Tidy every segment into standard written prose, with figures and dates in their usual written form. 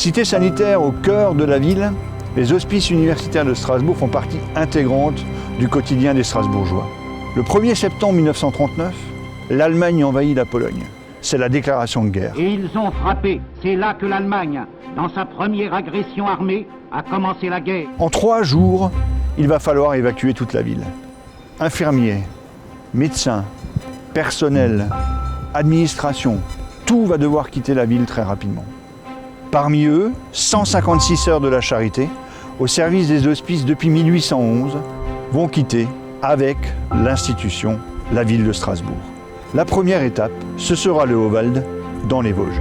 Cité sanitaire au cœur de la ville, les hospices universitaires de Strasbourg font partie intégrante du quotidien des Strasbourgeois. Le 1er septembre 1939, l'Allemagne envahit la Pologne. C'est la déclaration de guerre. Et ils ont frappé. C'est là que l'Allemagne, dans sa première agression armée, a commencé la guerre. En 3 jours, il va falloir évacuer toute la ville. Infirmiers, médecins, personnel, administration, tout va devoir quitter la ville très rapidement. Parmi eux, 156 sœurs de la Charité, au service des hospices depuis 1811, vont quitter avec l'institution la ville de Strasbourg. La première étape, ce sera le Haut-Vald, dans les Vosges.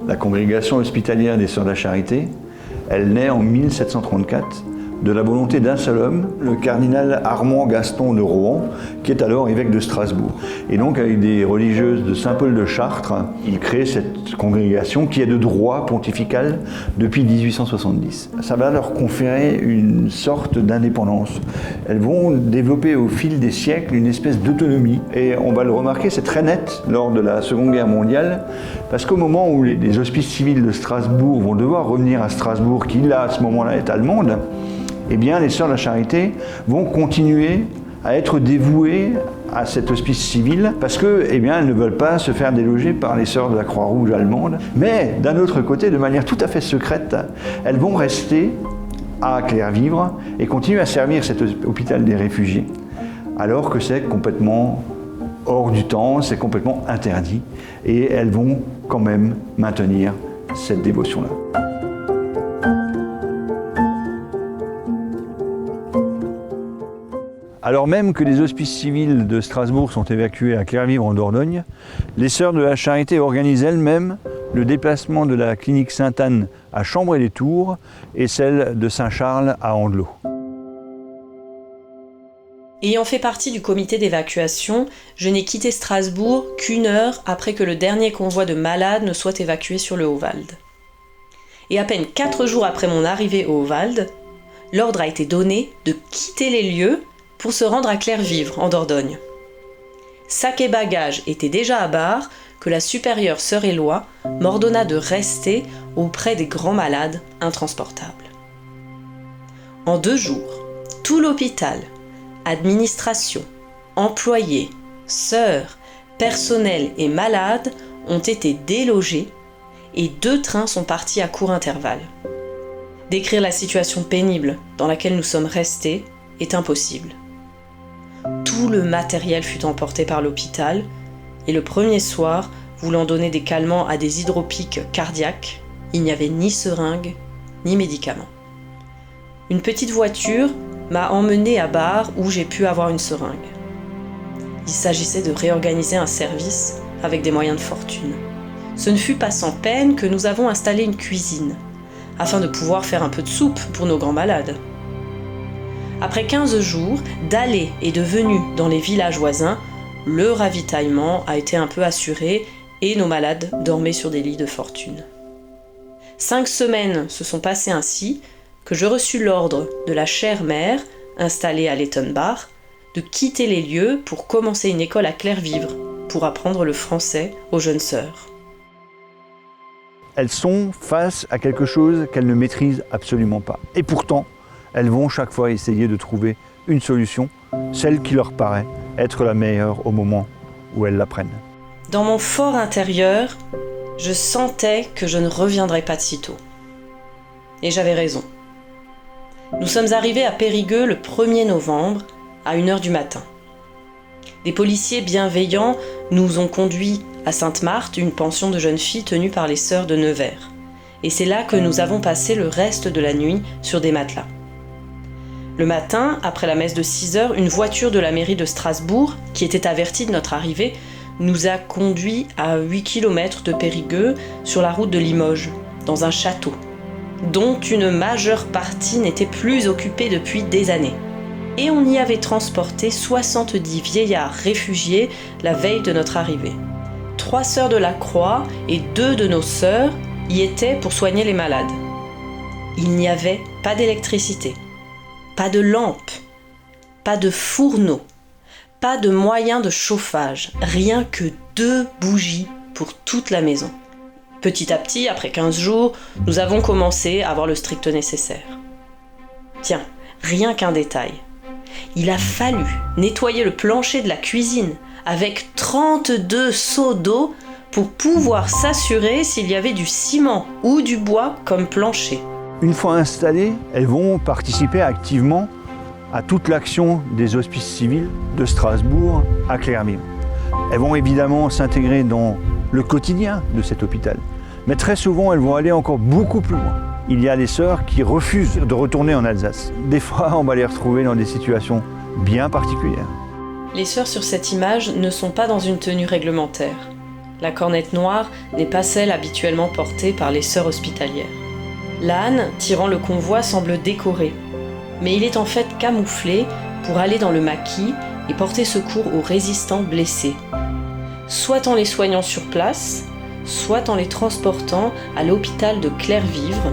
La congrégation hospitalière des Sœurs de la Charité, elle naît en 1734 de la volonté d'un seul homme, le cardinal Armand Gaston de Rohan, qui est alors évêque de Strasbourg. Et donc avec des religieuses de Saint-Paul de Chartres, il crée cette congrégation qui est de droit pontifical depuis 1870. Ça va leur conférer une sorte d'indépendance. Elles vont développer au fil des siècles une espèce d'autonomie. Et on va le remarquer, c'est très net lors de la Seconde Guerre mondiale, parce qu'au moment où les hospices civils de Strasbourg vont devoir revenir à Strasbourg, qui là à ce moment-là est allemande, eh bien, les Sœurs de la Charité vont continuer à être dévouées à cet hospice civil parce que, eh bien, elles ne veulent pas se faire déloger par les Sœurs de la Croix-Rouge allemande. Mais d'un autre côté, de manière tout à fait secrète, elles vont rester à Clervivre et continuer à servir cet hôpital des réfugiés, alors que c'est complètement hors du temps, c'est complètement interdit. Et elles vont quand même maintenir cette dévotion-là. Alors même que les hospices civils de Strasbourg sont évacués à Clervivre en Dordogne, les Sœurs de la Charité organisent elles-mêmes le déplacement de la clinique Sainte-Anne à Chambray-les-Tours et celle de Saint-Charles à Andelot. Ayant fait partie du comité d'évacuation, je n'ai quitté Strasbourg qu'1 heure après que le dernier convoi de malades ne soit évacué sur le Haut-Vald. Et à peine 4 jours après mon arrivée au Haut-Vald, l'ordre a été donné de quitter les lieux pour se rendre à Clervivre, en Dordogne. Sac et bagages étaient déjà à barre que la supérieure sœur Éloi m'ordonna de rester auprès des grands malades intransportables. En 2 jours, tout l'hôpital, administration, employés, sœurs, personnel et malades ont été délogés et 2 trains sont partis à court intervalle. Décrire la situation pénible dans laquelle nous sommes restés est impossible. Tout le matériel fut emporté par l'hôpital et le premier soir, voulant donner des calmants à des hydropiques cardiaques, il n'y avait ni seringue ni médicaments. Une petite voiture m'a emmené à Bar où j'ai pu avoir une seringue. Il s'agissait de réorganiser un service avec des moyens de fortune. Ce ne fut pas sans peine que nous avons installé une cuisine, afin de pouvoir faire un peu de soupe pour nos grands malades. Après 15 jours d'allées et de venues dans les villages voisins, le ravitaillement a été un peu assuré et nos malades dormaient sur des lits de fortune. 5 semaines se sont passées ainsi que je reçus l'ordre de la chère mère, installée à Lettenbach, de quitter les lieux pour commencer une école à Clervivre, pour apprendre le français aux jeunes sœurs. Elles sont face à quelque chose qu'elles ne maîtrisent absolument pas. Et pourtant, elles vont chaque fois essayer de trouver une solution, celle qui leur paraît être la meilleure au moment où elles l'apprennent. Dans mon fort intérieur, je sentais que je ne reviendrais pas de sitôt. Et j'avais raison. Nous sommes arrivés à Périgueux le 1er novembre, à 1h du matin. Des policiers bienveillants nous ont conduits à Sainte-Marthe, une pension de jeunes filles tenue par les sœurs de Nevers. Et c'est là que nous avons passé le reste de la nuit sur des matelas. Le matin, après la messe de 6h, une voiture de la mairie de Strasbourg, qui était avertie de notre arrivée, nous a conduits à 8 km de Périgueux sur la route de Limoges, dans un château, dont une majeure partie n'était plus occupée depuis des années. et on y avait transporté 70 vieillards réfugiés la veille de notre arrivée. 3 sœurs de la Croix et 2 de nos sœurs y étaient pour soigner les malades. Il n'y avait pas d'électricité, pas de lampes, pas de fourneaux, pas de moyens de chauffage, rien que 2 bougies pour toute la maison. Petit à petit, après 15 jours, nous avons commencé à avoir le strict nécessaire. Tiens, rien qu'un détail. Il a fallu nettoyer le plancher de la cuisine avec 32 seaux d'eau pour pouvoir s'assurer s'il y avait du ciment ou du bois comme plancher. Une fois installées, elles vont participer activement à toute l'action des hospices civils de Strasbourg à Clermont. Elles vont évidemment s'intégrer dans le quotidien de cet hôpital, mais très souvent elles vont aller encore beaucoup plus loin. Il y a des sœurs qui refusent de retourner en Alsace. Des fois, on va les retrouver dans des situations bien particulières. Les sœurs sur cette image ne sont pas dans une tenue réglementaire. La cornette noire n'est pas celle habituellement portée par les sœurs hospitalières. L'âne tirant le convoi semble décoré, mais il est en fait camouflé pour aller dans le maquis et porter secours aux résistants blessés, soit en les soignant sur place, soit en les transportant à l'hôpital de Clervivre,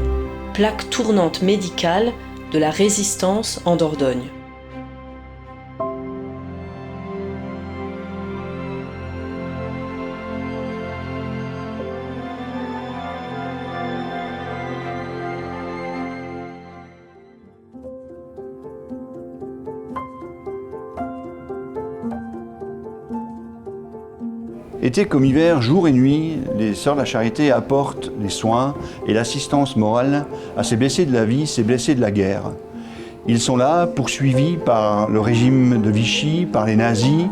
plaque tournante médicale de la résistance en Dordogne. Été comme hiver, jour et nuit, les Sœurs de la Charité apportent les soins et l'assistance morale à ces blessés de la vie, ces blessés de la guerre. Ils sont là, poursuivis par le régime de Vichy, par les nazis,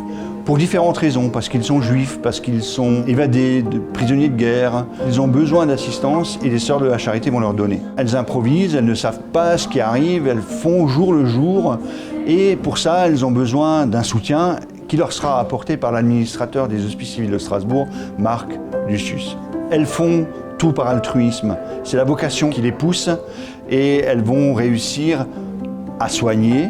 pour différentes raisons, parce qu'ils sont juifs, parce qu'ils sont évadés, prisonniers de guerre. Ils ont besoin d'assistance et les Sœurs de la Charité vont leur donner. Elles improvisent, elles ne savent pas ce qui arrive, elles font au jour le jour, et pour ça, elles ont besoin d'un soutien qui leur sera apporté par l'administrateur des Hospices civils de Strasbourg, Marc Lucius. Elles font tout par altruisme. C'est la vocation qui les pousse et elles vont réussir à soigner,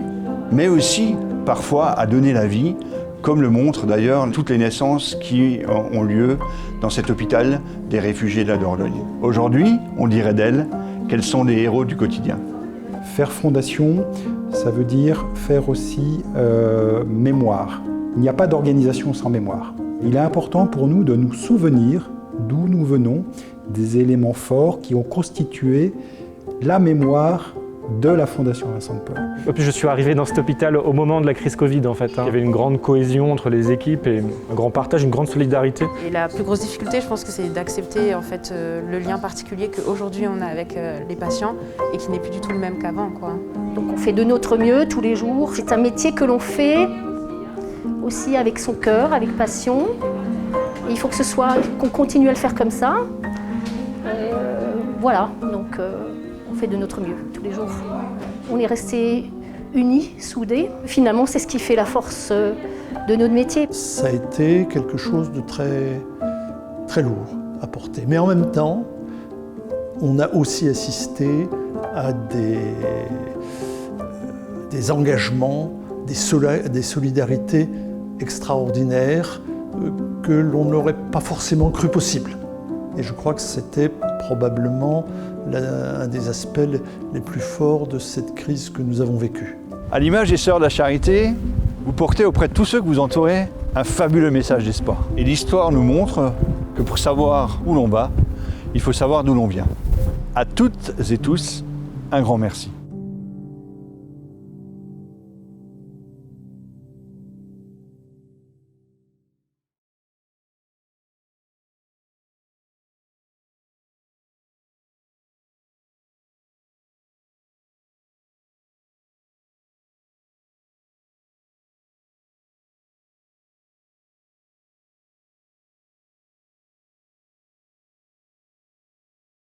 mais aussi parfois à donner la vie, comme le montrent d'ailleurs toutes les naissances qui ont lieu dans cet hôpital des réfugiés de la Dordogne. Aujourd'hui, on dirait d'elles qu'elles sont des héros du quotidien. Faire fondation, ça veut dire faire aussi mémoire. Il n'y a pas d'organisation sans mémoire. Il est important pour nous de nous souvenir d'où nous venons, des éléments forts qui ont constitué la mémoire de la Fondation Vincent de Paul. Je suis arrivé dans cet hôpital au moment de la crise Covid en fait. Il y avait une grande cohésion entre les équipes et un grand partage, une grande solidarité. Et la plus grosse difficulté, je pense que c'est d'accepter en fait le lien particulier qu'aujourd'hui on a avec les patients et qui n'est plus du tout le même qu'avant, quoi. Donc on fait de notre mieux tous les jours. C'est un métier que l'on fait aussi avec son cœur, avec passion. Et il faut qu'on continue à le faire comme ça. Voilà, donc on fait de notre mieux tous les jours. On est restés unis, soudés. Finalement, c'est ce qui fait la force de notre métier. Ça a été quelque chose de très, très lourd à porter. Mais en même temps, on a aussi assisté à des engagements, des solidarités extraordinaires que l'on n'aurait pas forcément cru possible. Et je crois que c'était probablement un des aspects les plus forts de cette crise que nous avons vécue. À l'image des Sœurs de la Charité, vous portez auprès de tous ceux que vous entourez un fabuleux message d'espoir. Et l'histoire nous montre que pour savoir où l'on va, il faut savoir d'où l'on vient. À toutes et tous, un grand merci.